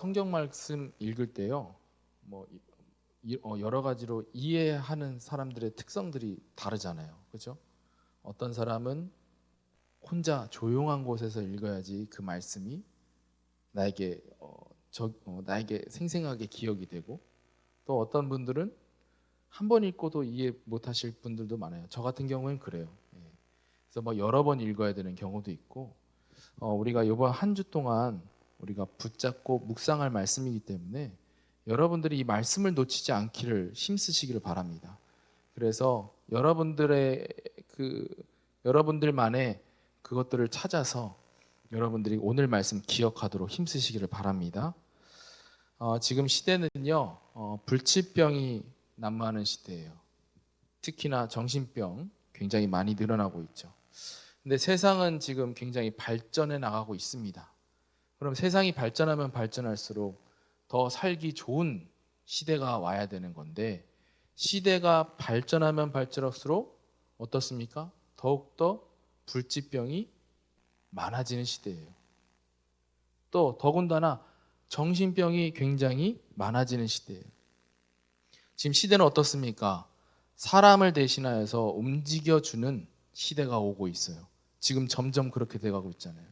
성경 말씀 읽을 때요, 여러 가지로 이해하는 사람들의 특성들이 다르잖아요, 그렇죠? 어떤 사람은 혼자 조용한 곳에서 읽어야지 그 말씀이 나에게 생생하게 기억이 되고, 또 어떤 분들은 한 번 읽고도 이해 못하실 분들도 많아요. 저 같은 경우는 그래요. 예. 그래서 여러 번 읽어야 되는 경우도 있고, 우리가 이번 한 주 동안 우리가 붙잡고 묵상할 말씀이기 때문에 여러분들이 이 말씀을 놓치지 않기를 힘쓰시기를 바랍니다. 그래서 여러분들만의 그것들을 찾아서 여러분들이 오늘 말씀 기억하도록 힘쓰시기를 바랍니다. 지금 시대는요, 불치병이 난무하는 시대예요. 특히나 정신병 굉장히 많이 늘어나고 있죠. 근데 세상은 지금 굉장히 발전해 나가고 있습니다. 그럼 세상이 발전하면 발전할수록 더 살기 좋은 시대가 와야 되는 건데, 시대가 발전하면 발전할수록 어떻습니까? 더욱더 불치병이 많아지는 시대예요. 또 더군다나 정신병이 굉장히 많아지는 시대예요. 지금 시대는 어떻습니까? 사람을 대신하여서 움직여주는 시대가 오고 있어요. 지금 점점 그렇게 돼가고 있잖아요.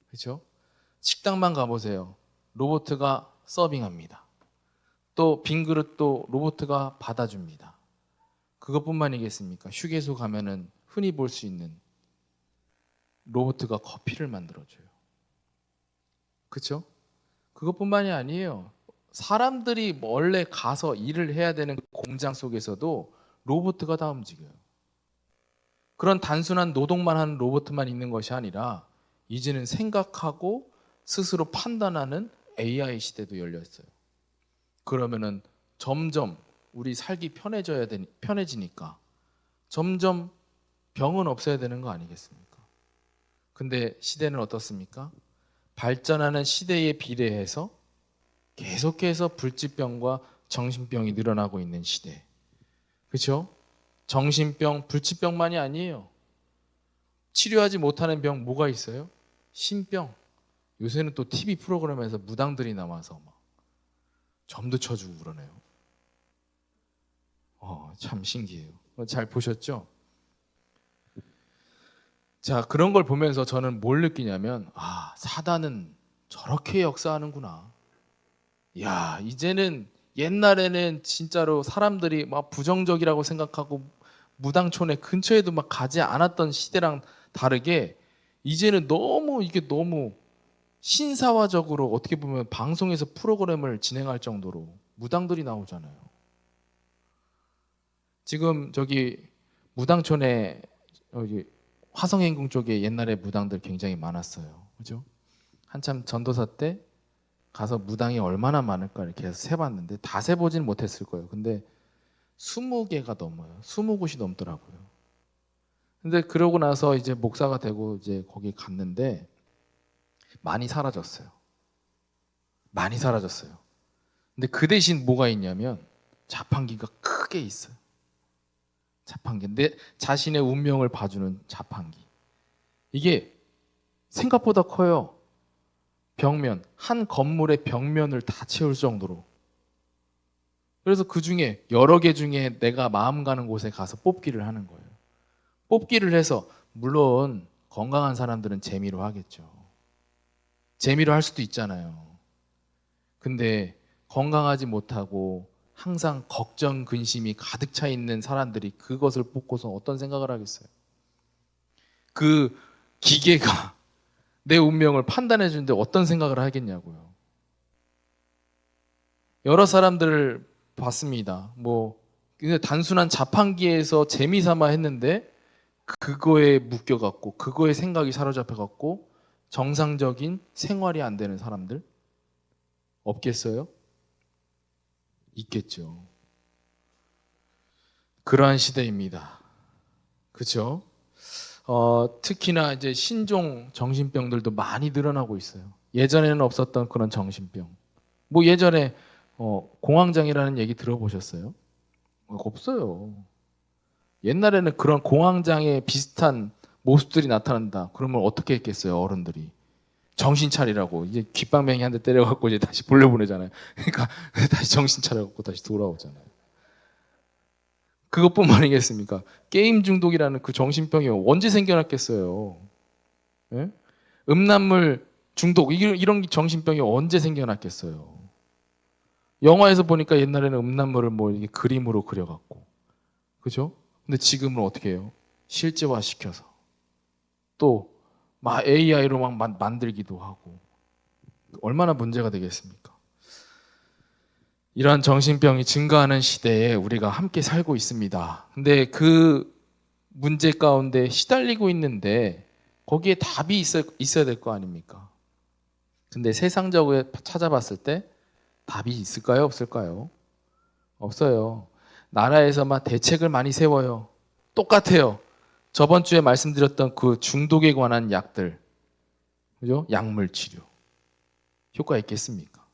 그렇죠? 식당만 가보세요. 로봇가 서빙합니다. 또 빈 그릇도 로봇가 받아줍니다. 그것뿐만이겠습니까? 휴게소 가면은 흔히 볼 수 있는 로봇가 커피를 만들어줘요. 그렇죠? 그것뿐만이 아니에요. 사람들이 원래 가서 일을 해야 되는 공장 속에서도 로봇가 다 움직여요. 그런 단순한 노동만 하는 로봇만 있는 것이 아니라 이제는 생각하고 스스로 판단하는 AI 시대도 열렸어요. 그러면은 점점 우리 살기 편해지니까 점점 병은 없어야 되는 거 아니겠습니까? 근데 시대는 어떻습니까? 발전하는 시대에 비례해서 계속해서 불치병과 정신병이 늘어나고 있는 시대. 그렇죠? 정신병, 불치병만이 아니에요. 치료하지 못하는 병 뭐가 있어요? 신병. 요새는 또 TV 프로그램에서 무당들이 나와서 막 점도 쳐주고 그러네요. 참 신기해요. 잘 보셨죠? 자, 그런 걸 보면서 저는 뭘 느끼냐면, 사단은 저렇게 역사하는구나. 야, 이제는 옛날에는 진짜로 사람들이 막 부정적이라고 생각하고 무당촌에 근처에도 막 가지 않았던 시대랑 다르게 이제는 너무 신사화적으로 어떻게 보면 방송에서 프로그램을 진행할 정도로 무당들이 나오잖아요. 지금 저기 무당촌에 여기 화성행궁 쪽에 옛날에 무당들 굉장히 많았어요. 그죠? 한참 전도사 때 가서 무당이 얼마나 많을까 이렇게 해서 세봤는데 다 세보지는 못했을 거예요. 근데 20개가 넘어요. 20곳이 넘더라고요. 근데 그러고 나서 이제 목사가 되고 이제 거기 갔는데 많이 사라졌어요. 많이 사라졌어요. 근데 그 대신 뭐가 있냐면 자판기가 크게 있어요. 자판기. 내 자신의 운명을 봐주는 자판기. 이게 생각보다 커요. 벽면, 한 건물의 벽면을 다 채울 정도로. 그래서 그 중에 여러 개 중에 내가 마음 가는 곳에 가서 뽑기를 하는 거예요. 뽑기를 해서 물론 건강한 사람들은 재미로 하겠죠. 재미로 할 수도 있잖아요. 근데 건강하지 못하고 항상 걱정, 근심이 가득 차 있는 사람들이 그것을 뽑고서 어떤 생각을 하겠어요? 그 기계가 내 운명을 판단해 주는데 어떤 생각을 하겠냐고요. 여러 사람들을 봤습니다. 근데 단순한 자판기에서 재미삼아 했는데 그거에 묶여갖고 그거에 생각이 사로잡혀갖고 정상적인 생활이 안 되는 사람들 없겠어요? 있겠죠. 그러한 시대입니다. 그렇죠? 특히나 이제 신종 정신병들도 많이 늘어나고 있어요. 예전에는 없었던 그런 정신병. 예전에 공황장애라는 얘기 들어보셨어요? 없어요. 옛날에는 그런 공황장애 비슷한 모습들이 나타난다. 그러면 어떻게 했겠어요, 어른들이? 정신 차리라고 이제 귓방맹이 한 대 때려갖고 이제 다시 돌려보내잖아요. 그러니까 다시 정신 차려갖고 다시 돌아오잖아요. 그것뿐만 아니겠습니까? 게임 중독이라는 그 정신병이 언제 생겨났겠어요? 예? 음란물 중독 이런 정신병이 언제 생겨났겠어요? 영화에서 보니까 옛날에는 음란물을 뭐 이게 그림으로 그려갖고, 그죠? 근데 지금은 어떻게 해요? 실제화 시켜서 또 막 AI로 막 만들기도 하고 얼마나 문제가 되겠습니까? 이러한 정신병이 증가하는 시대에 우리가 함께 살고 있습니다. 근데 그 문제 가운데 시달리고 있는데 거기에 답이 있어야 될 거 아닙니까? 근데 세상적으로 찾아봤을 때 답이 있을까요? 없을까요? 없어요. 나라에서만 대책을 많이 세워요. 똑같아요. 저번 주에 말씀드렸던 그 중독에 관한 약들, 그죠? 약물 치료. 효과 있겠습니까?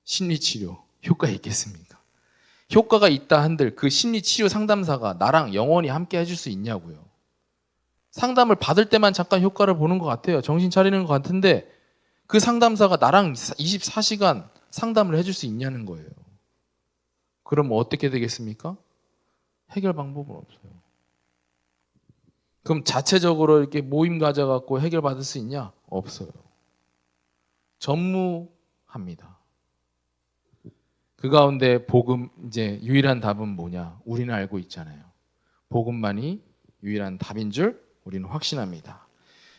심리 치료. 효과 있겠습니까? 효과가 있다 한들 그 심리 치료 상담사가 나랑 영원히 함께 해줄 수 있냐고요. 상담을 받을 때만 잠깐 효과를 보는 것 같아요. 정신 차리는 것 같은데 그 상담사가 나랑 24시간 상담을 해줄 수 있냐는 거예요. 그럼 어떻게 되겠습니까? 해결 방법은 없어요. 그럼 자체적으로 이렇게 모임 가져갖고 해결받을 수 있냐? 없어요. 전무합니다. 그 가운데 복음, 이제 유일한 답은 뭐냐? 우리는 알고 있잖아요. 복음만이 유일한 답인 줄 우리는 확신합니다.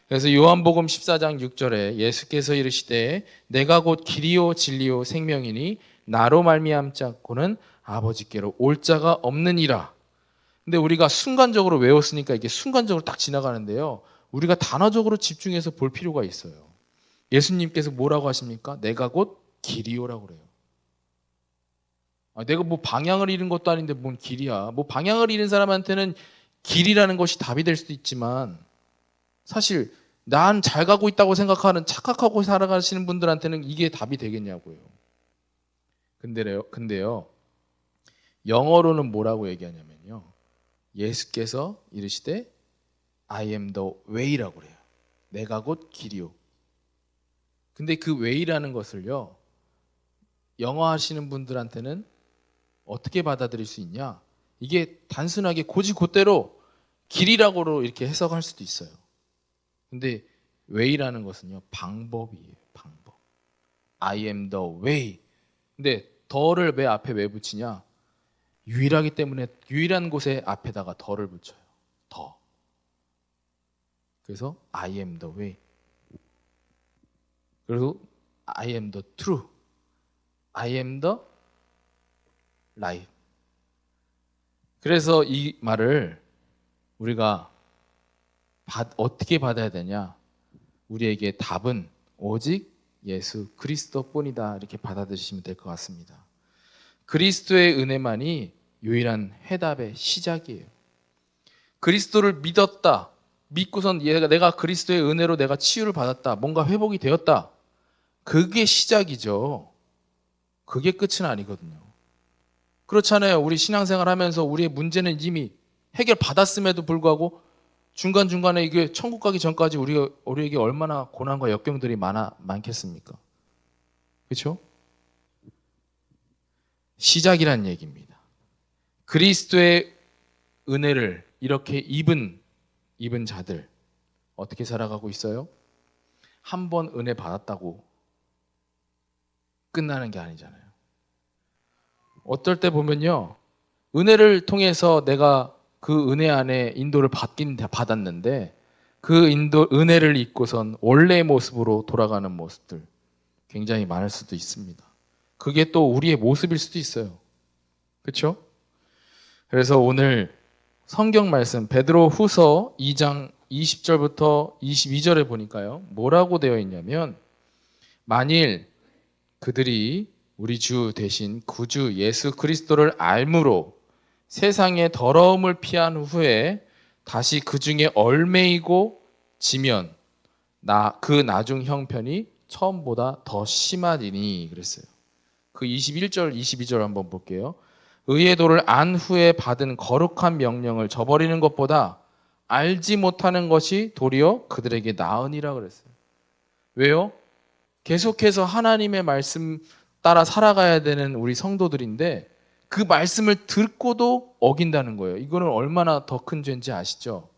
그래서 요한복음 14장 6절에 예수께서 이르시되 내가 곧 길이요 진리요 생명이니 나로 말미암지 않고는 아버지께로 올 자가 없느니라. 근데 우리가 순간적으로 외웠으니까 이게 순간적으로 딱 지나가는데요. 우리가 단어적으로 집중해서 볼 필요가 있어요. 예수님께서 뭐라고 하십니까? 내가 곧 길이요라고 그래요. 내가 뭐 방향을 잃은 것도 아닌데 뭔 길이야. 뭐 방향을 잃은 사람한테는 길이라는 것이 답이 될 수도 있지만 사실 난 잘 가고 있다고 생각하는 착각하고 살아가시는 분들한테는 이게 답이 되겠냐고요. 근데요. 영어로는 뭐라고 얘기하냐면요. 예수께서 이르시되 I am the way라고 그래요. 내가 곧 길이요. 근데 그 way라는 것을요. 영어 하시는 분들한테는 어떻게 받아들일 수 있냐? 이게 단순하게 고지고대로 길이라고 이렇게 해석할 수도 있어요. 근데 way라는 것은요. 방법이에요. 방법. I am the way. 근데 더를 왜 앞에 왜 붙이냐? 유일하기 때문에 유일한 곳에 앞에다가 더를 붙여요. 더. 그래서 I am the way. 그리고 I am the truth. I am the life. 그래서 이 말을 우리가 어떻게 받아야 되냐? 우리에게 답은 오직 예수 그리스도뿐이다. 이렇게 받아들이시면 될 것 같습니다. 그리스도의 은혜만이 유일한 해답의 시작이에요. 그리스도를 믿었다. 믿고선 내가 그리스도의 은혜로 내가 치유를 받았다. 뭔가 회복이 되었다. 그게 시작이죠. 그게 끝은 아니거든요. 그렇잖아요. 우리 신앙생활 하면서 우리의 문제는 이미 해결받았음에도 불구하고 중간중간에 이게 천국 가기 전까지 우리에게 얼마나 고난과 역경들이 많겠습니까? 그렇죠? 시작이란 얘기입니다. 그리스도의 은혜를 이렇게 입은 자들 어떻게 살아가고 있어요? 한 번 은혜 받았다고 끝나는 게 아니잖아요. 어떨 때 보면요. 은혜를 통해서 내가 그 은혜 안에 인도를 받았는데 그 은혜를 잊고선 원래의 모습으로 돌아가는 모습들 굉장히 많을 수도 있습니다. 그게 또 우리의 모습일 수도 있어요. 그렇죠? 그래서 오늘 성경 말씀 베드로 후서 2장 20절부터 22절에 보니까요. 뭐라고 되어 있냐면 만일 그들이 우리 주 대신 구주 예수 그리스도를 알므로 세상의 더러움을 피한 후에 다시 그 중에 얼매이고 지면 그 나중 형편이 처음보다 더 심하리니 그랬어요. 그 21절, 22절 한번 볼게요. 의의 도를 안 후에 받은 거룩한 명령을 저버리는 것보다 알지 못하는 것이 도리어 그들에게 나으니라 그랬어요. 왜요? 계속해서 하나님의 말씀 따라 살아가야 되는 우리 성도들인데 그 말씀을 듣고도 어긴다는 거예요. 이거는 얼마나 더 큰 죄인지 아시죠?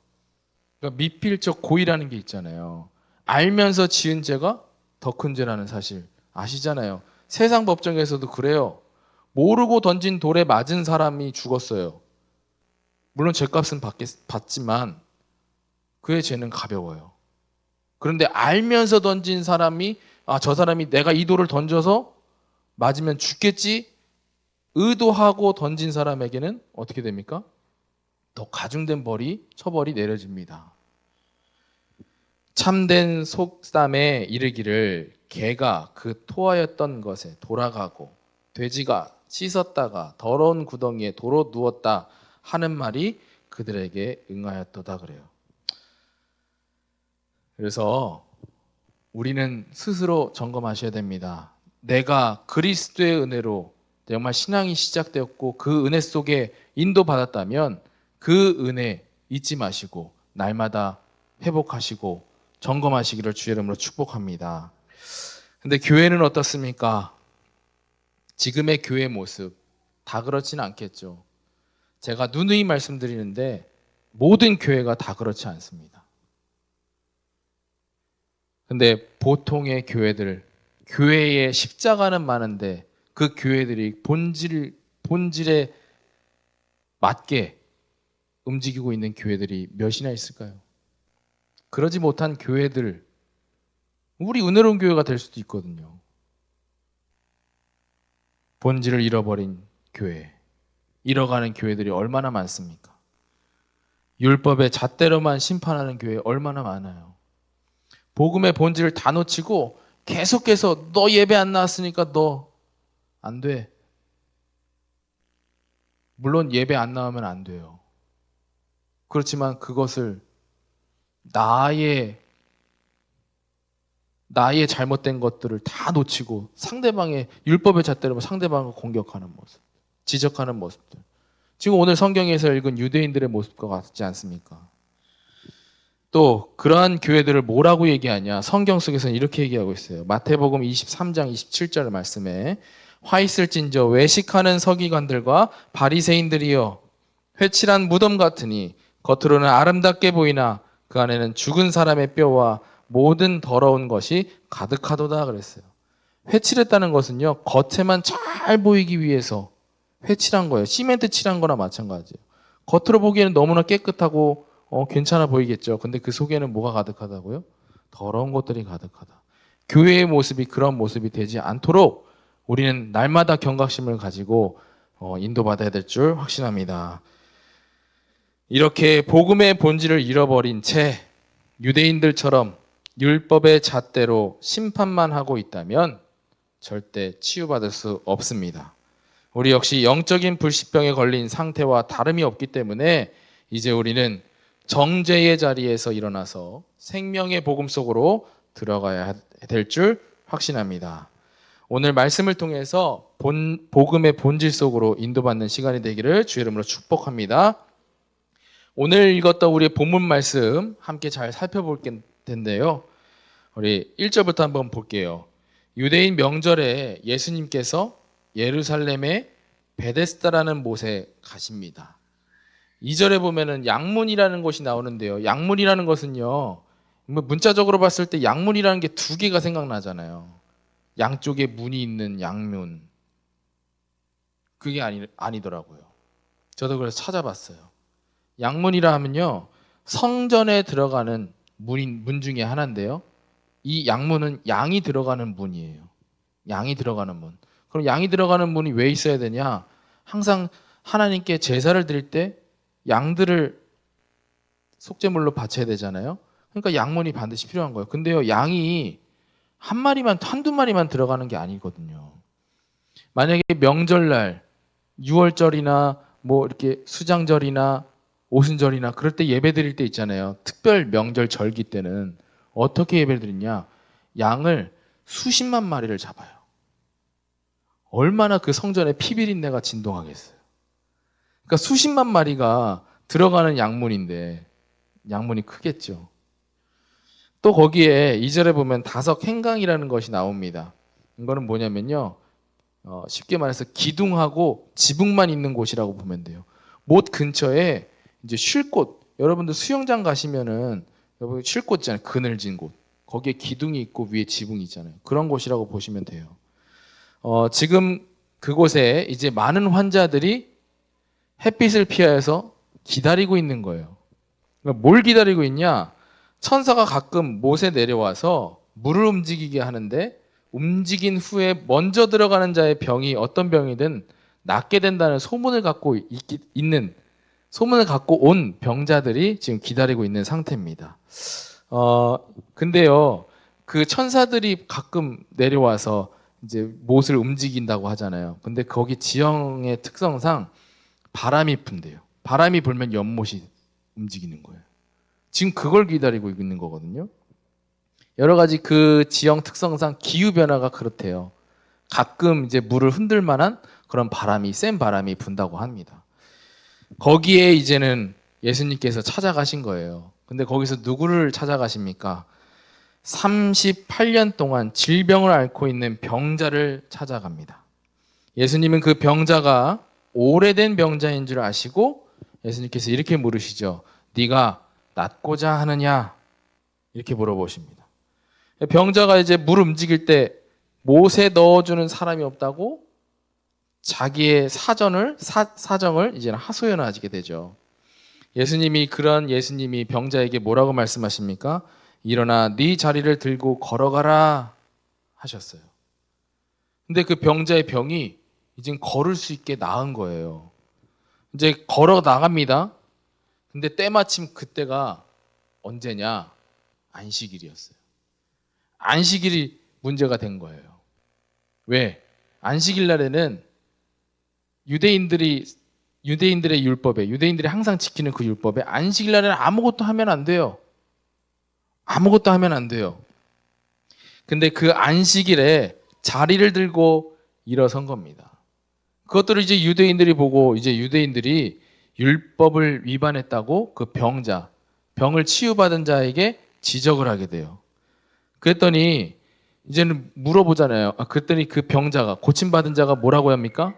그러니까 미필적 고의라는 게 있잖아요. 알면서 지은 죄가 더 큰 죄라는 사실 아시잖아요. 세상 법정에서도 그래요. 모르고 던진 돌에 맞은 사람이 죽었어요. 물론 죄값은 받지만 그의 죄는 가벼워요. 그런데 알면서 던진 사람이 저 사람이 내가 이 돌을 던져서 맞으면 죽겠지 의도하고 던진 사람에게는 어떻게 됩니까? 더 가중된 처벌이 내려집니다. 참된 속담에 이르기를 개가 그 토하였던 것에 돌아가고 돼지가 씻었다가 더러운 구덩이에 도로 누웠다 하는 말이 그들에게 응하였도다 그래요. 그래서 우리는 스스로 점검하셔야 됩니다. 내가 그리스도의 은혜로 정말 신앙이 시작되었고 그 은혜 속에 인도받았다면 그 은혜 잊지 마시고 날마다 회복하시고 점검하시기를 주의 이름으로 축복합니다. 근데 교회는 어떻습니까? 지금의 교회 모습 다 그렇지는 않겠죠. 제가 누누이 말씀드리는데 모든 교회가 다 그렇지 않습니다. 근데 보통의 교회들, 교회에 십자가는 많은데 그 교회들이 본질에 맞게 움직이고 있는 교회들이 몇이나 있을까요? 그러지 못한 교회들, 우리 은혜로운 교회가 될 수도 있거든요. 본질을 잃어버린 교회, 잃어가는 교회들이 얼마나 많습니까? 율법의 잣대로만 심판하는 교회 얼마나 많아요. 복음의 본질을 다 놓치고 계속해서 너 예배 안 나왔으니까 너 안 돼. 물론 예배 안 나오면 안 돼요. 그렇지만 그것을 나의 잘못된 것들을 다 놓치고 상대방의 율법의 잣대로 상대방을 공격하는 모습, 지적하는 모습들. 지금 오늘 성경에서 읽은 유대인들의 모습과 같지 않습니까? 또 그러한 교회들을 뭐라고 얘기하냐? 성경 속에서는 이렇게 얘기하고 있어요. 마태복음 23장 27절 말씀에 화 있을진저 외식하는 서기관들과 바리새인들이여 회칠한 무덤 같으니 겉으로는 아름답게 보이나 그 안에는 죽은 사람의 뼈와 모든 더러운 것이 가득하도다 그랬어요. 회칠했다는 것은요, 겉에만 잘 보이기 위해서 회칠한 거예요. 시멘트 칠한 거나 마찬가지예요. 겉으로 보기에는 너무나 깨끗하고 괜찮아 보이겠죠. 근데 그 속에는 뭐가 가득하다고요? 더러운 것들이 가득하다. 교회의 모습이 그런 모습이 되지 않도록 우리는 날마다 경각심을 가지고 인도받아야 될 줄 확신합니다. 이렇게 복음의 본질을 잃어버린 채 유대인들처럼 율법의 잣대로 심판만 하고 있다면 절대 치유받을 수 없습니다. 우리 역시 영적인 불시병에 걸린 상태와 다름이 없기 때문에 이제 우리는 정죄의 자리에서 일어나서 생명의 복음 속으로 들어가야 될 줄 확신합니다. 오늘 말씀을 통해서 복음의 본질 속으로 인도받는 시간이 되기를 주의 이름으로 축복합니다. 오늘 읽었던 우리의 본문 말씀 함께 잘 살펴볼 텐데요. 우리 1절부터 한번 볼게요. 유대인 명절에 예수님께서 예루살렘의 베데스다라는 못에 가십니다. 2절에 보면은 양문이라는 곳이 나오는데요. 양문이라는 것은요, 문자적으로 봤을 때 양문이라는 게 두 개가 생각나잖아요. 양쪽에 문이 있는 양문. 그게 아니더라고요. 저도 그래서 찾아봤어요. 양문이라 하면요, 성전에 들어가는 문 중에 하나인데요. 이 양문은 양이 들어가는 문이에요. 양이 들어가는 문. 그럼 양이 들어가는 문이 왜 있어야 되냐? 항상 하나님께 제사를 드릴 때 양들을 속죄물로 바쳐야 되잖아요. 그러니까 양문이 반드시 필요한 거예요. 근데요, 양이 한두 마리만 들어가는 게 아니거든요. 만약에 명절날, 6월절이나 뭐 이렇게 수장절이나 오순절이나 그럴 때 예배 드릴 때 있잖아요. 특별 명절 절기 때는 어떻게 예배를 드리냐? 양을 수십만 마리를 잡아요. 얼마나 그 성전에 피비린내가 진동하겠어요. 그러니까 수십만 마리가 들어가는 양문인데 양문이 크겠죠. 또 거기에 2절에 보면 다석 행강이라는 것이 나옵니다. 이거는 뭐냐면요. 쉽게 말해서 기둥하고 지붕만 있는 곳이라고 보면 돼요. 못 근처에 이제 쉴 곳. 여러분들 수영장 가시면은 여러분 쉴 곳 있잖아요. 그늘진 곳. 거기에 기둥이 있고 위에 지붕이 있잖아요. 그런 곳이라고 보시면 돼요. 지금 그곳에 이제 많은 환자들이 햇빛을 피하여서 기다리고 있는 거예요. 그러니까 뭘 기다리고 있냐? 천사가 가끔 못에 내려와서 물을 움직이게 하는데 움직인 후에 먼저 들어가는 자의 병이 어떤 병이든 낫게 된다는 소문을 갖고 있는 소문을 갖고 온 병자들이 지금 기다리고 있는 상태입니다. 근데요, 그 천사들이 가끔 내려와서 이제 못을 움직인다고 하잖아요. 근데 거기 지형의 특성상 바람이 분대요. 바람이 불면 연못이 움직이는 거예요. 지금 그걸 기다리고 있는 거거든요. 여러 가지 그 지형 특성상 기후 변화가 그렇대요. 가끔 이제 물을 흔들 만한 그런 바람이 센 바람이 분다고 합니다. 거기에 이제는 예수님께서 찾아가신 거예요. 근데 거기서 누구를 찾아가십니까? 38년 동안 질병을 앓고 있는 병자를 찾아갑니다. 예수님은 그 병자가 오래된 병자인 줄 아시고 예수님께서 이렇게 물으시죠. 네가 낫고자 하느냐? 이렇게 물어보십니다. 병자가 이제 물 움직일 때 못에 넣어주는 사람이 없다고 자기의 사정을 이제 하소연하게 되죠. 예수님이 병자에게 뭐라고 말씀하십니까? 일어나 네 자리를 들고 걸어가라 하셨어요. 근데 그 병자의 병이 이제 걸을 수 있게 나은 거예요. 이제 걸어 나갑니다. 근데 때마침 그때가 언제냐? 안식일이었어요. 안식일이 문제가 된 거예요. 왜? 안식일 날에는 유대인들의 율법에, 유대인들이 항상 지키는 그 율법에 안식일 날에는 아무것도 하면 안 돼요. 아무것도 하면 안 돼요. 근데 그 안식일에 자리를 들고 일어선 겁니다. 그것들을 이제 유대인들이 보고 이제 유대인들이 율법을 위반했다고 그 병을 치유받은 자에게 지적을 하게 돼요. 그랬더니 이제는 물어보잖아요. 그랬더니 그 병자가, 고침받은 자가 뭐라고 합니까?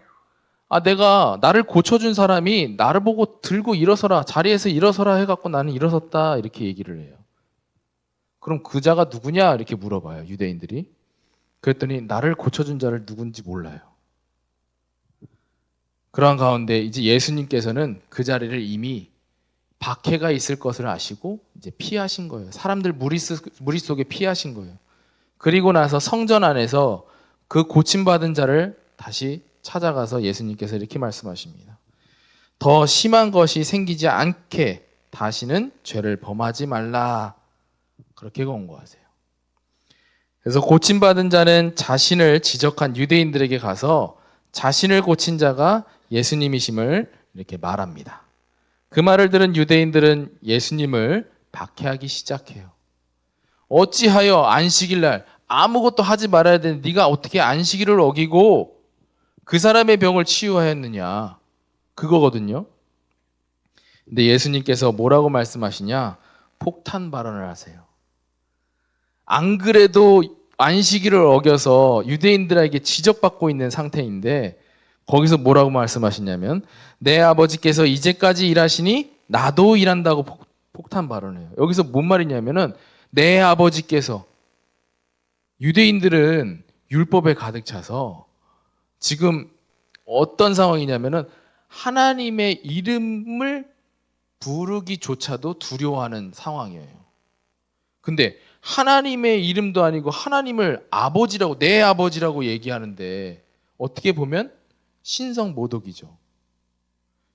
내가 나를 고쳐준 사람이 나를 보고 들고 일어서라, 자리에서 일어서라 해갖고 나는 일어섰다. 이렇게 얘기를 해요. 그럼 그 자가 누구냐? 이렇게 물어봐요, 유대인들이. 그랬더니 나를 고쳐준 자를 누군지 몰라요. 그러한 가운데 이제 예수님께서는 그 자리를 이미 박해가 있을 것을 아시고 이제 피하신 거예요. 사람들 무리 속에 피하신 거예요. 그리고 나서 성전 안에서 그 고침받은 자를 다시 찾아가서 예수님께서 이렇게 말씀하십니다. 더 심한 것이 생기지 않게 다시는 죄를 범하지 말라. 그렇게 권고하세요. 그래서 고침받은 자는 자신을 지적한 유대인들에게 가서 자신을 고친 자가 예수님이심을 이렇게 말합니다. 그 말을 들은 유대인들은 예수님을 박해하기 시작해요. 어찌하여 안식일 날 아무것도 하지 말아야 되는 네가 어떻게 안식일을 어기고 그 사람의 병을 치유하였느냐. 그거거든요. 근데 예수님께서 뭐라고 말씀하시냐? 폭탄 발언을 하세요. 안 그래도 안식일을 어겨서 유대인들에게 지적받고 있는 상태인데 거기서 뭐라고 말씀하시냐면 내 아버지께서 이제까지 일하시니 나도 일한다고 폭탄 발언해요. 여기서 뭔 말이냐면은 내 아버지께서, 유대인들은 율법에 가득 차서 지금 어떤 상황이냐면은 하나님의 이름을 부르기조차도 두려워하는 상황이에요. 근데 하나님의 이름도 아니고 하나님을 아버지라고, 내 아버지라고 얘기하는데 어떻게 보면 신성 모독이죠.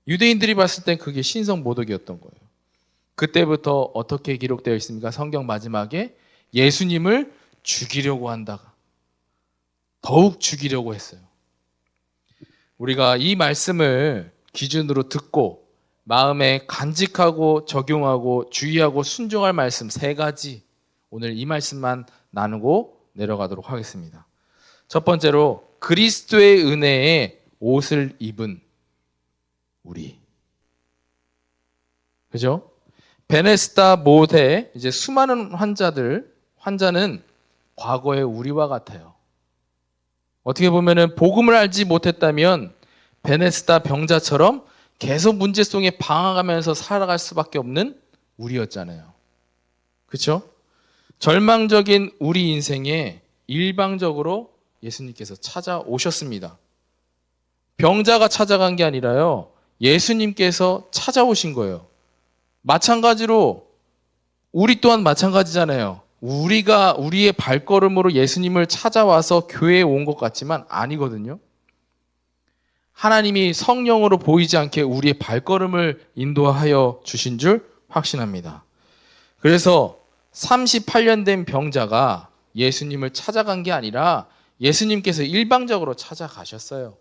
유대인들이 봤을 땐 그게 신성 모독이었던 거예요. 그때부터 어떻게 기록되어 있습니까? 성경 마지막에 예수님을 죽이려고 한다. 더욱 죽이려고 했어요. 우리가 이 말씀을 기준으로 듣고 마음에 간직하고 적용하고 주의하고 순종할 말씀 3가지, 오늘 이 말씀만 나누고 내려가도록 하겠습니다. 첫 번째로 그리스도의 은혜에 옷을 입은 우리. 그죠? 베네스다 못의 이제 수많은 환자는 과거의 우리와 같아요. 어떻게 보면은 복음을 알지 못했다면 베네스다 병자처럼 계속 문제 속에 방황하면서 살아갈 수밖에 없는 우리였잖아요. 그렇죠? 절망적인 우리 인생에 일방적으로 예수님께서 찾아오셨습니다. 병자가 찾아간 게 아니라요. 예수님께서 찾아오신 거예요. 마찬가지로 우리 또한 마찬가지잖아요. 우리가 우리의 발걸음으로 예수님을 찾아와서 교회에 온 것 같지만 아니거든요. 하나님이 성령으로 보이지 않게 우리의 발걸음을 인도하여 주신 줄 확신합니다. 그래서 38년 된 병자가 예수님을 찾아간 게 아니라 예수님께서 일방적으로 찾아가셨어요.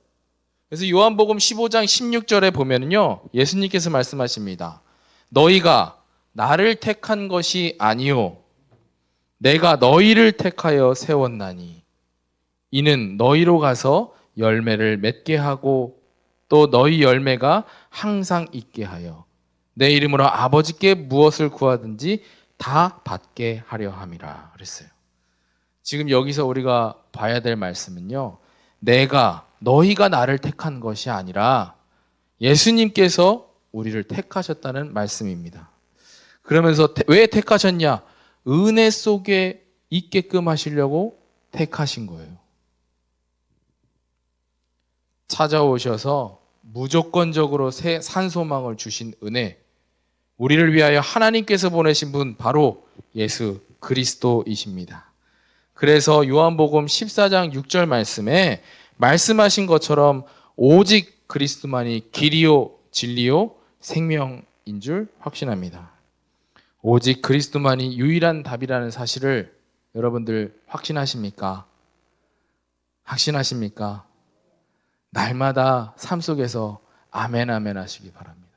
그래서 요한복음 15장 16절에 보면요, 예수님께서 말씀하십니다. 너희가 나를 택한 것이 아니요 내가 너희를 택하여 세웠나니 이는 너희로 가서 열매를 맺게 하고 또 너희 열매가 항상 있게 하여 내 이름으로 아버지께 무엇을 구하든지 다 받게 하려 함이라 그랬어요. 지금 여기서 우리가 봐야 될 말씀은요, 너희가 나를 택한 것이 아니라 예수님께서 우리를 택하셨다는 말씀입니다. 그러면서 왜 택하셨냐? 은혜 속에 있게끔 하시려고 택하신 거예요. 찾아오셔서 무조건적으로 산소망을 주신 은혜, 우리를 위하여 하나님께서 보내신 분 바로 예수 그리스도이십니다. 그래서 요한복음 14장 6절 말씀에 말씀하신 것처럼 오직 그리스도만이 길이요 진리요 생명인 줄 확신합니다. 오직 그리스도만이 유일한 답이라는 사실을 여러분들 확신하십니까? 확신하십니까? 날마다 삶 속에서 아멘 아멘 하시기 바랍니다.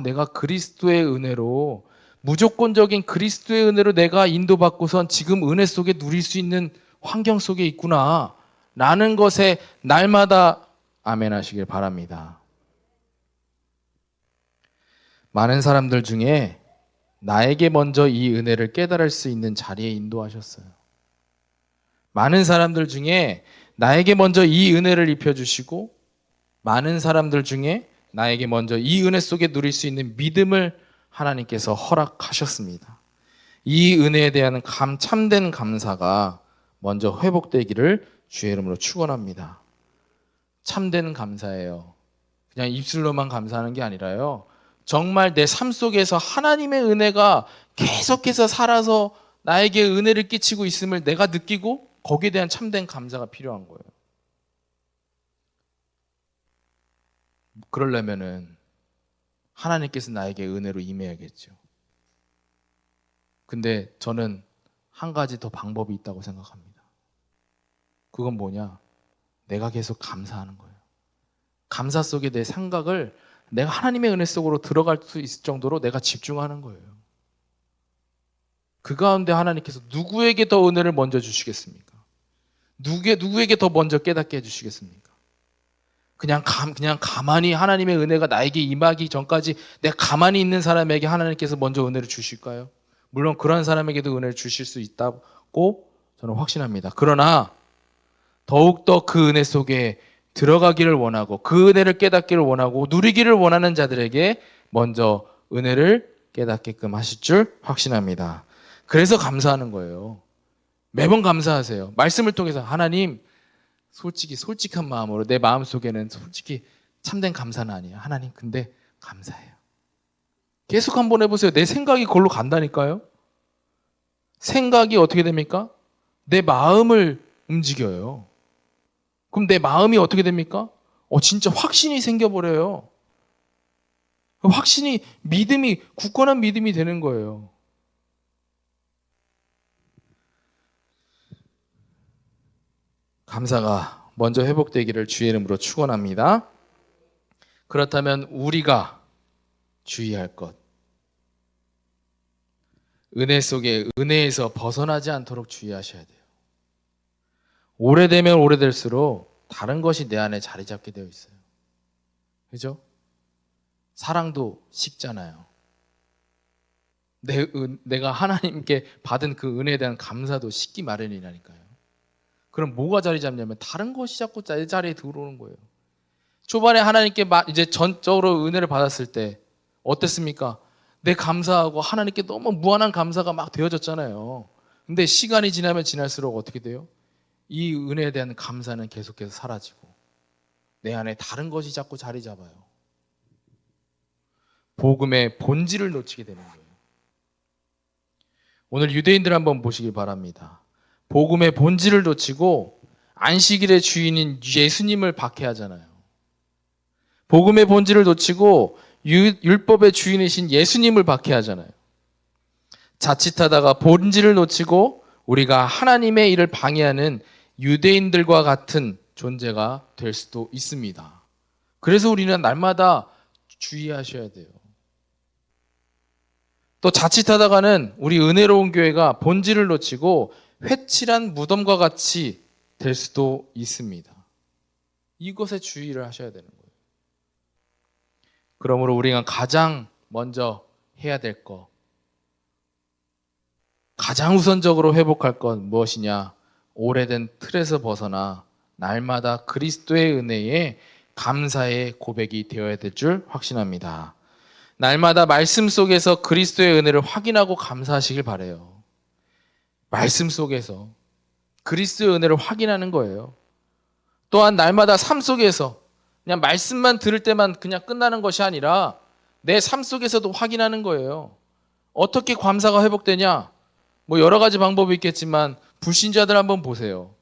내가 그리스도의 은혜로, 무조건적인 그리스도의 은혜로 내가 인도받고선 지금 은혜 속에 누릴 수 있는 환경 속에 있구나 라는 것에 날마다 아멘 하시길 바랍니다. 많은 사람들 중에 나에게 먼저 이 은혜를 깨달을 수 있는 자리에 인도하셨어요. 많은 사람들 중에 나에게 먼저 이 은혜를 입혀주시고, 많은 사람들 중에 나에게 먼저 이 은혜 속에 누릴 수 있는 믿음을 하나님께서 허락하셨습니다. 이 은혜에 대한 참된 감사가 먼저 회복되기를 주의 이름으로 축원합니다. 참된 감사예요. 그냥 입술로만 감사하는 게 아니라요, 정말 내 삶 속에서 하나님의 은혜가 계속해서 살아서 나에게 은혜를 끼치고 있음을 내가 느끼고 거기에 대한 참된 감사가 필요한 거예요. 그러려면은 하나님께서 나에게 은혜로 임해야겠죠. 근데 저는 한 가지 더 방법이 있다고 생각합니다. 그건 뭐냐? 내가 계속 감사하는 거예요. 감사 속에 내 생각을 내가 하나님의 은혜 속으로 들어갈 수 있을 정도로 내가 집중하는 거예요. 그 가운데 하나님께서 누구에게 더 은혜를 먼저 주시겠습니까? 누구에게 더 먼저 깨닫게 해주시겠습니까? 그냥 가만히 하나님의 은혜가 나에게 임하기 전까지 내가 가만히 있는 사람에게 하나님께서 먼저 은혜를 주실까요? 물론 그런 사람에게도 은혜를 주실 수 있다고 저는 확신합니다. 그러나 더욱더 그 은혜 속에 들어가기를 원하고 그 은혜를 깨닫기를 원하고 누리기를 원하는 자들에게 먼저 은혜를 깨닫게끔 하실 줄 확신합니다. 그래서 감사하는 거예요. 매번 감사하세요. 말씀을 통해서 하나님, 솔직한 마음으로, 내 마음속에는 솔직히 참된 감사는 아니에요. 하나님, 근데 감사해요. 계속 한번 해보세요. 내 생각이 그걸로 간다니까요. 생각이 어떻게 됩니까? 내 마음을 움직여요. 그럼 내 마음이 어떻게 됩니까? 진짜 확신이 생겨버려요. 확신이, 믿음이, 굳건한 믿음이 되는 거예요. 감사가 먼저 회복되기를 주의 이름으로 축원합니다. 그렇다면 우리가 주의할 것, 은혜 속에 은혜에서 벗어나지 않도록 주의하셔야 돼요. 오래되면 오래될수록 다른 것이 내 안에 자리 잡게 되어 있어요. 그죠? 사랑도 식잖아요. 내가 하나님께 받은 그 은혜에 대한 감사도 식기 마련이라니까요. 그럼 뭐가 자리 잡냐면 다른 것이 자꾸 내 자리에 들어오는 거예요. 초반에 하나님께 이제 전적으로 은혜를 받았을 때 어땠습니까? 내 감사하고 하나님께 너무 무한한 감사가 막 되어졌잖아요. 근데 시간이 지나면 지날수록 어떻게 돼요? 이 은혜에 대한 감사는 계속해서 사라지고 내 안에 다른 것이 자꾸 자리 잡아요. 복음의 본질을 놓치게 되는 거예요. 오늘 유대인들 한번 보시길 바랍니다. 복음의 본질을 놓치고 안식일의 주인인 예수님을 박해하잖아요. 복음의 본질을 놓치고 율법의 주인이신 예수님을 박해하잖아요. 자칫하다가 본질을 놓치고 우리가 하나님의 일을 방해하는 유대인들과 같은 존재가 될 수도 있습니다. 그래서 우리는 날마다 주의하셔야 돼요. 또 자칫하다가는 우리 은혜로운 교회가 본질을 놓치고 회칠한 무덤과 같이 될 수도 있습니다. 이것에 주의를 하셔야 되는 거예요. 그러므로 우리가 가장 먼저 해야 될 것, 가장 우선적으로 회복할 건 무엇이냐? 오래된 틀에서 벗어나 날마다 그리스도의 은혜에 감사의 고백이 되어야 될 줄 확신합니다. 날마다 말씀 속에서 그리스도의 은혜를 확인하고 감사하시길 바라요. 말씀 속에서 그리스도의 은혜를 확인하는 거예요. 또한 날마다 삶 속에서 그냥 말씀만 들을 때만 그냥 끝나는 것이 아니라 내 삶 속에서도 확인하는 거예요. 어떻게 감사가 회복되냐? 뭐 여러 가지 방법이 있겠지만 불신자들 한번 보세요.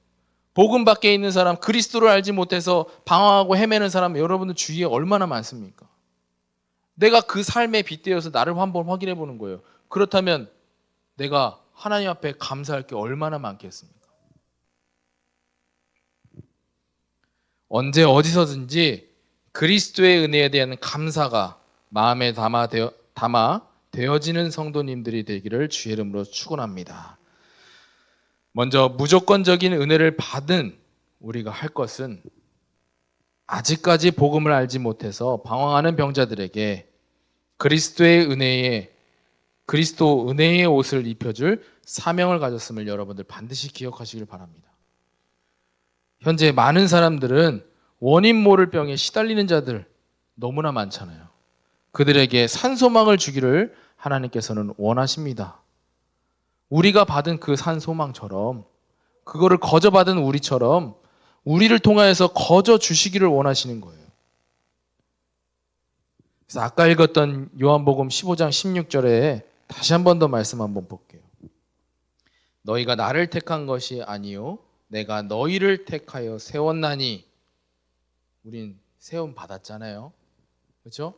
복음 밖에 있는 사람, 그리스도를 알지 못해서 방황하고 헤매는 사람 여러분들 주위에 얼마나 많습니까? 내가 그 삶에 빗대어서 나를 한번 확인해 보는 거예요. 그렇다면 내가 하나님 앞에 감사할 게 얼마나 많겠습니까? 언제 어디서든지 그리스도의 은혜에 대한 감사가 마음에 담아 되어지는 성도님들이 되기를 주의 이름으로 축원합니다. 먼저 무조건적인 은혜를 받은 우리가 할 것은 아직까지 복음을 알지 못해서 방황하는 병자들에게 그리스도 은혜의 옷을 입혀줄 사명을 가졌음을 여러분들 반드시 기억하시길 바랍니다. 현재 많은 사람들은 원인 모를 병에 시달리는 자들 너무나 많잖아요. 그들에게 산소망을 주기를 하나님께서는 원하십니다. 우리가 받은 그 산소망처럼 그거를 거저받은 우리처럼 우리를 통하여서 거저 주시기를 원하시는 거예요. 그래서 아까 읽었던 요한복음 15장 16절에 다시 한 번 더 말씀 한번 볼게요. 너희가 나를 택한 것이 아니요 내가 너희를 택하여 세웠나니. 우린 세움 받았잖아요. 그렇죠?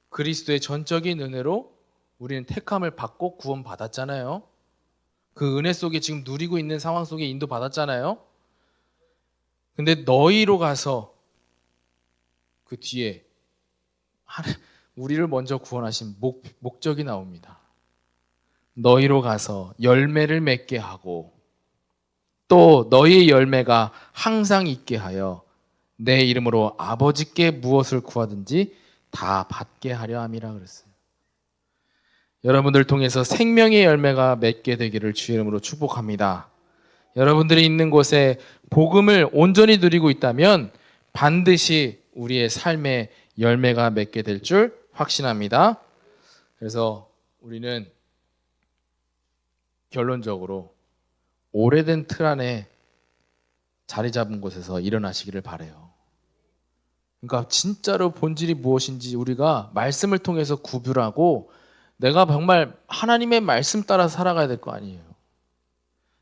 그리스도의 전적인 은혜로 우리는 택함을 받고 구원 받았잖아요. 그 은혜 속에 지금 누리고 있는 상황 속에 인도 받았잖아요. 근데 너희로 가서 그 뒤에 우리를 먼저 구원하신 목적이 나옵니다. 너희로 가서 열매를 맺게 하고 또 너희의 열매가 항상 있게 하여 내 이름으로 아버지께 무엇을 구하든지 다 받게 하려 함이라 그랬어요. 여러분들 통해서 생명의 열매가 맺게 되기를 주의 이름으로 축복합니다. 여러분들이 있는 곳에 복음을 온전히 누리고 있다면 반드시 우리의 삶에 열매가 맺게 될 줄 확신합니다. 그래서 우리는 결론적으로 오래된 틀 안에 자리 잡은 곳에서 일어나시기를 바라요. 그러니까 진짜로 본질이 무엇인지 우리가 말씀을 통해서 구별하고 내가 정말 하나님의 말씀 따라 살아가야 될 거 아니에요.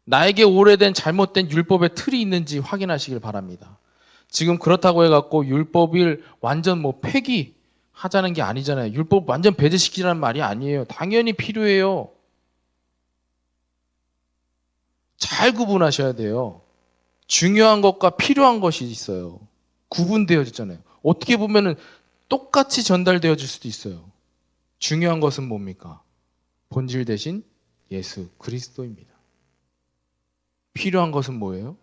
나에게 오래된 잘못된 율법의 틀이 있는지 확인하시길 바랍니다. 지금 그렇다고 해갖고 율법을 완전 폐기하자는 게 아니잖아요. 율법 완전 배제시키라는 말이 아니에요. 당연히 필요해요. 잘 구분하셔야 돼요. 중요한 것과 필요한 것이 있어요. 구분되어지잖아요. 어떻게 보면은 똑같이 전달되어질 수도 있어요. 중요한 것은 뭡니까? 본질 대신 예수 그리스도입니다. 필요한 것은 뭐예요?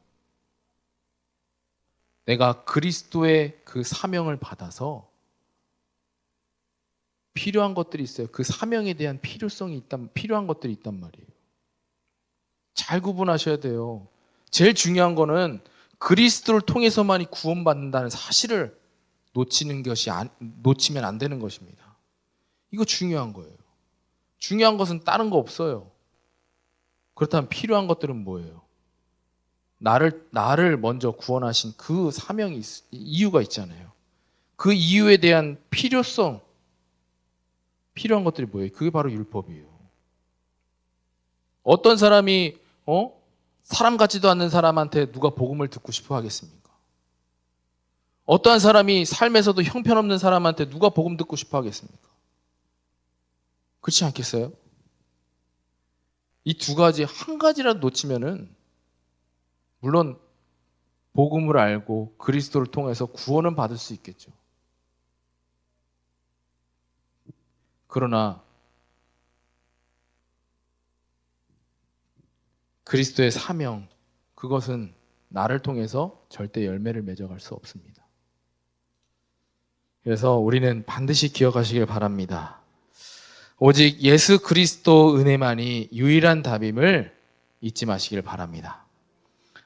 내가 그리스도의 그 사명을 받아서 필요한 것들이 있어요. 그 사명에 대한 필요한 것들이 있단 말이에요. 잘 구분하셔야 돼요. 제일 중요한 거는 그리스도를 통해서만이 구원받는다는 사실을 놓치면 안 되는 것입니다. 이거 중요한 거예요. 중요한 것은 다른 거 없어요. 그렇다면 필요한 것들은 뭐예요? 나를 먼저 구원하신 그 이유가 있잖아요. 그 이유에 대한 필요한 것들이 뭐예요? 그게 바로 율법이에요. 어떤 사람이 사람 같지도 않는 사람한테 누가 복음을 듣고 싶어 하겠습니까? 어떠한 사람이 삶에서도 형편없는 사람한테 누가 복음 듣고 싶어 하겠습니까? 그렇지 않겠어요? 이 두 가지 한 가지라도 놓치면은 물론 복음을 알고 그리스도를 통해서 구원은 받을 수 있겠죠. 그러나 그리스도의 사명, 그것은 나를 통해서 절대 열매를 맺어갈 수 없습니다. 그래서 우리는 반드시 기억하시길 바랍니다. 오직 예수 그리스도 은혜만이 유일한 답임을 잊지 마시길 바랍니다.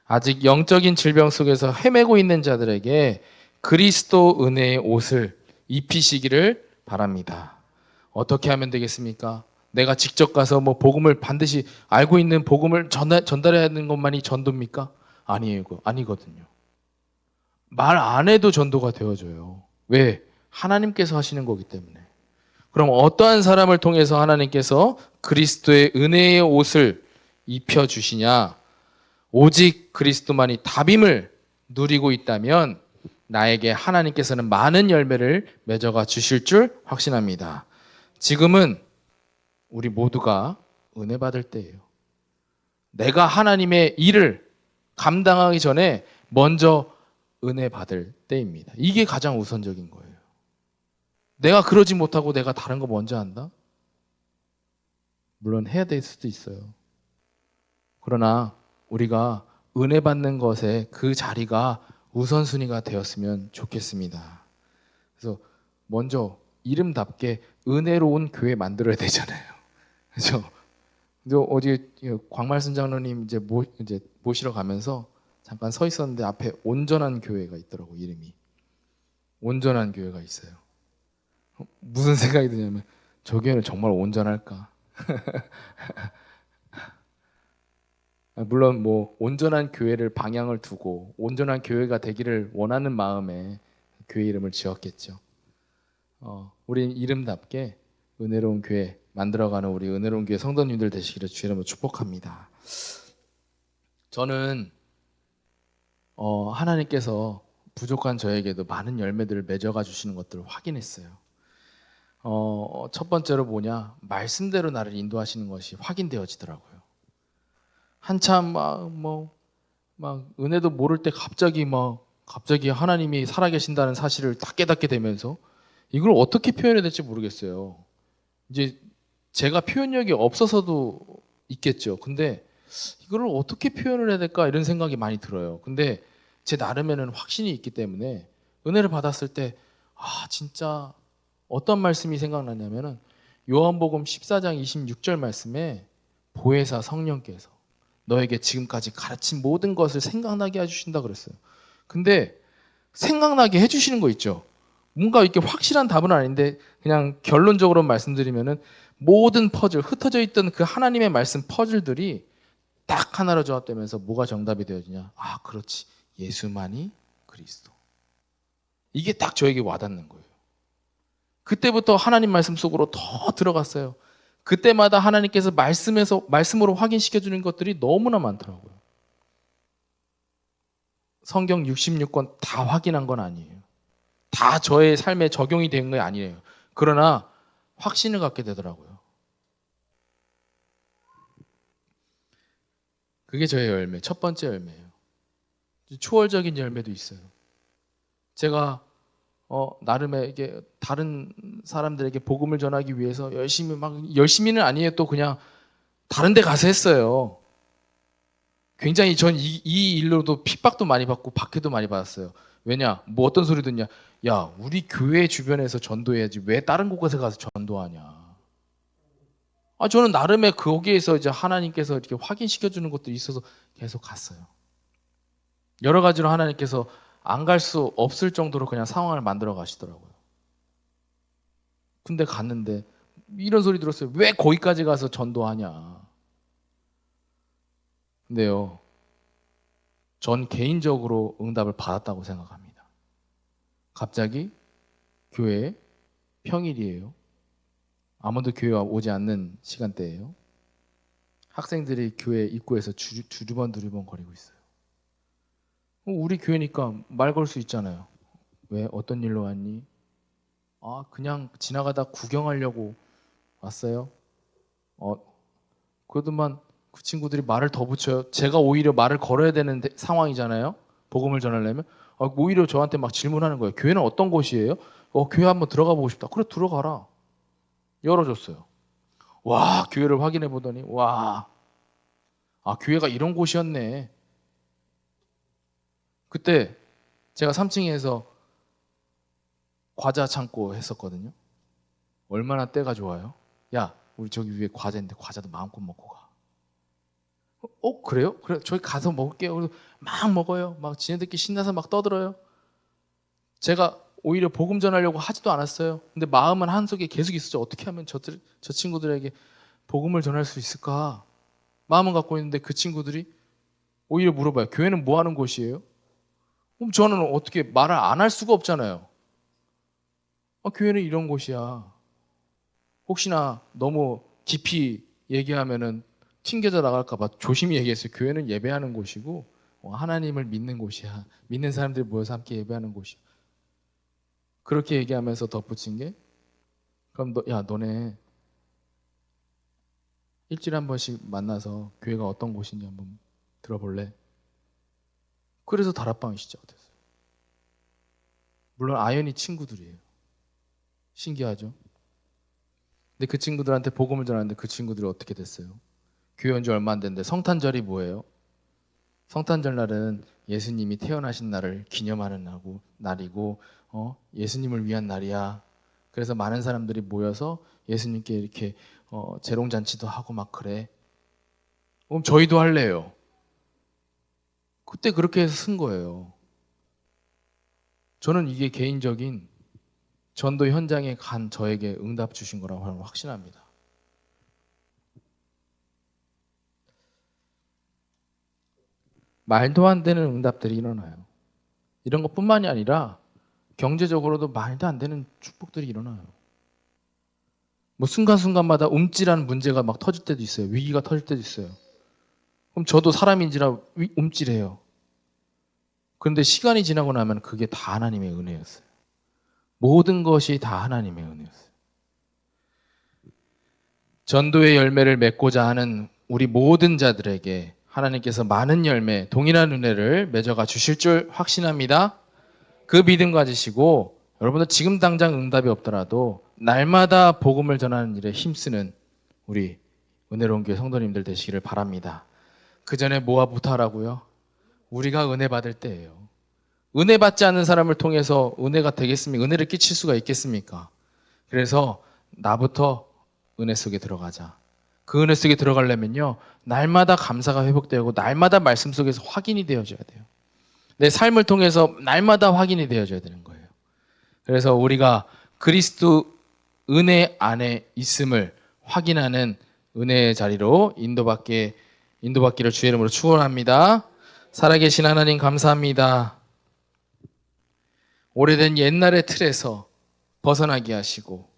아직 영적인 질병 속에서 헤매고 있는 자들에게 그리스도 은혜의 옷을 입히시기를 바랍니다. 어떻게 하면 되겠습니까? 내가 직접 가서 복음을 반드시 알고 있는 복음을 전달해야 하는 것만이 전도입니까? 아니거든요. 말 안 해도 전도가 되어져요. 왜? 하나님께서 하시는 거기 때문에. 그럼 어떠한 사람을 통해서 하나님께서 그리스도의 은혜의 옷을 입혀주시냐? 오직 그리스도만이 답임을 누리고 있다면 나에게 하나님께서는 많은 열매를 맺어가 주실 줄 확신합니다. 지금은 우리 모두가 은혜 받을 때예요. 내가 하나님의 일을 감당하기 전에 먼저 은혜 받을 때입니다. 이게 가장 우선적인 거예요. 내가 그러지 못하고 내가 다른 거 먼저 한다? 물론 해야 될 수도 있어요. 그러나 우리가 은혜 받는 것에 그 자리가 우선순위가 되었으면 좋겠습니다. 그래서 먼저 이름답게 은혜로운 교회 만들어야 되잖아요. 그렇죠? 어제 광말순 장로님 이제 모시러 가면서 잠깐 서 있었는데 앞에 온전한 교회가 있더라고. 이름이 온전한 교회가 있어요. 무슨 생각이 드냐면 저 교회는 정말 온전할까? 물론 온전한 교회를 방향을 두고 온전한 교회가 되기를 원하는 마음에 교회 이름을 지었겠죠. 우린 이름답게 은혜로운 교회 만들어가는 우리 은혜로운 교회 성도님들 되시기를 주의 이름으로 축복합니다. 저는 하나님께서 부족한 저에게도 많은 열매들을 맺어가 주시는 것들을 확인했어요. 첫 번째로 뭐냐? 말씀대로 나를 인도하시는 것이 확인되어지더라고요. 한참 막 은혜도 모를 때 갑자기 하나님이 살아계신다는 사실을 딱 깨닫게 되면서 이걸 어떻게 표현해야 될지 모르겠어요. 이제 제가 표현력이 없어서도 있겠죠. 근데 이걸 어떻게 표현을 해야 될까 이런 생각이 많이 들어요. 근데 제 나름에는 확신이 있기 때문에 은혜를 받았을 때 진짜 어떤 말씀이 생각나냐면은 요한복음 14장 26절 말씀에 보혜사 성령께서 너에게 지금까지 가르친 모든 것을 생각나게 해주신다 그랬어요. 근데 생각나게 해주시는 거 있죠. 뭔가 이렇게 확실한 답은 아닌데 그냥 결론적으로 말씀드리면은 모든 흩어져 있던 그 하나님의 말씀 퍼즐들이 딱 하나로 조합되면서 뭐가 정답이 되어지냐? 그렇지. 예수만이 그리스도. 이게 딱 저에게 와닿는 거예요. 그때부터 하나님 말씀 속으로 더 들어갔어요. 그때마다 하나님께서 말씀으로 확인시켜 주는 것들이 너무나 많더라고요. 성경 66권 다 확인한 건 아니에요. 다 저의 삶에 적용이 된 게 아니에요. 그러나 확신을 갖게 되더라고요. 그게 저의 열매, 첫 번째 열매예요. 초월적인 열매도 있어요. 제가 나름의 이게 다른 사람들에게 복음을 전하기 위해서 열심히는 아니에요. 또 그냥 다른 데 가서 했어요. 굉장히 전 이 일로도 핍박도 많이 받고 박해도 많이 받았어요. 왜냐? 뭐 어떤 소리 듣냐? 야, 우리 교회 주변에서 전도해야지 왜 다른 곳에 가서 전도하냐? 아, 저는 나름의 거기에서 이제 하나님께서 이렇게 확인시켜 주는 것들이 있어서 계속 갔어요. 여러 가지로 하나님께서 안 갈 수 없을 정도로 그냥 상황을 만들어 가시더라고요. 근데 갔는데 이런 소리 들었어요. 왜 거기까지 가서 전도하냐? 근데요, 전 개인적으로 응답을 받았다고 생각합니다. 갑자기 교회에 평일이에요. 아무도 교회 오지 않는 시간대예요. 학생들이 교회 입구에서 두리번 거리고 있어요. 우리 교회니까 말 걸 수 있잖아요. 왜? 어떤 일로 왔니? 아, 그냥 지나가다 구경하려고 왔어요. 그러더만 그 친구들이 말을 더 붙여요. 제가 오히려 말을 걸어야 되는 상황이잖아요. 복음을 전하려면. 오히려 저한테 막 질문하는 거예요. 교회는 어떤 곳이에요? 교회 한번 들어가 보고 싶다. 그래, 들어가라. 열어줬어요. 와, 교회를 확인해 보더니 와, 교회가 이런 곳이었네. 그때 제가 3층에서 과자 창고 했었거든요. 얼마나 때가 좋아요. 야, 우리 저기 위에 과자 있는데 과자도 마음껏 먹고 가. 그래요? 그래, 저기 가서 먹을게요. 그래서 막 먹어요. 막 지네들끼리 신나서 막 떠들어요. 제가 오히려 복음 전하려고 하지도 않았어요. 근데 마음은 한속에 계속 있었죠. 어떻게 하면 저 친구들에게 복음을 전할 수 있을까? 마음은 갖고 있는데 그 친구들이 오히려 물어봐요. 교회는 뭐 하는 곳이에요? 그럼 저는 어떻게 말을 안 할 수가 없잖아요. 교회는 이런 곳이야. 혹시나 너무 깊이 얘기하면은 튕겨져 나갈까봐 조심히 얘기했어요. 교회는 예배하는 곳이고 하나님을 믿는 곳이야. 믿는 사람들이 모여서 함께 예배하는 곳이야. 그렇게 얘기하면서 덧붙인 게, 그럼 너네 일주일에 한 번씩 만나서 교회가 어떤 곳인지 한번 들어볼래? 그래서 다락방이 시작됐어요. 물론 아연이 친구들이에요. 신기하죠? 근데 그 친구들한테 복음을 전하는데 그 친구들이 어떻게 됐어요? 교회 온 지 얼마 안 됐는데 성탄절이 뭐예요? 성탄절 날은 예수님이 태어나신 날을 기념하는 날이고 예수님을 위한 날이야. 그래서 많은 사람들이 모여서 예수님께 이렇게 재롱잔치도 하고 막 그래. 그럼 저희도 할래요. 그때 그렇게 해서 쓴 거예요. 저는 이게 개인적인 전도 현장에 간 저에게 응답 주신 거라고 확신합니다. 말도 안 되는 응답들이 일어나요. 이런 것뿐만이 아니라 경제적으로도 말도 안 되는 축복들이 일어나요. 뭐 순간순간마다 움찔한 문제가 막 터질 때도 있어요. 위기가 터질 때도 있어요. 그럼 저도 사람인지라 움찔해요. 그런데 시간이 지나고 나면 그게 다 하나님의 은혜였어요. 모든 것이 다 하나님의 은혜였어요. 전도의 열매를 맺고자 하는 우리 모든 자들에게 하나님께서 많은 열매, 동일한 은혜를 맺어가 주실 줄 확신합니다. 그 믿음 가지시고 여러분들 지금 당장 응답이 없더라도 날마다 복음을 전하는 일에 힘쓰는 우리 은혜로운 교회 성도님들 되시기를 바랍니다. 그 전에 뭐하부터 하라고요? 우리가 은혜 받을 때예요. 은혜 받지 않는 사람을 통해서 은혜가 되겠습니까? 은혜를 끼칠 수가 있겠습니까? 그래서 나부터 은혜 속에 들어가자. 그 은혜 속에 들어가려면요, 날마다 감사가 회복되고 날마다 말씀 속에서 확인이 되어져야 돼요. 내 삶을 통해서 날마다 확인이 되어져야 되는 거예요. 그래서 우리가 그리스도 은혜 안에 있음을 확인하는 은혜의 자리로 인도받기를 주의 이름으로 축원합니다. 살아계신 하나님 감사합니다. 오래된 옛날의 틀에서 벗어나게 하시고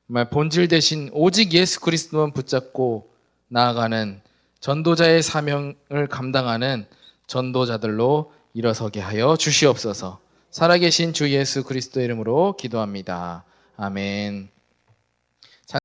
정말 본질 대신 오직 예수 그리스도만 붙잡고 나아가는 전도자의 사명을 감당하는 전도자들로 일어서게 하여 주시옵소서. 살아계신 주 예수 그리스도의 이름으로 기도합니다. 아멘.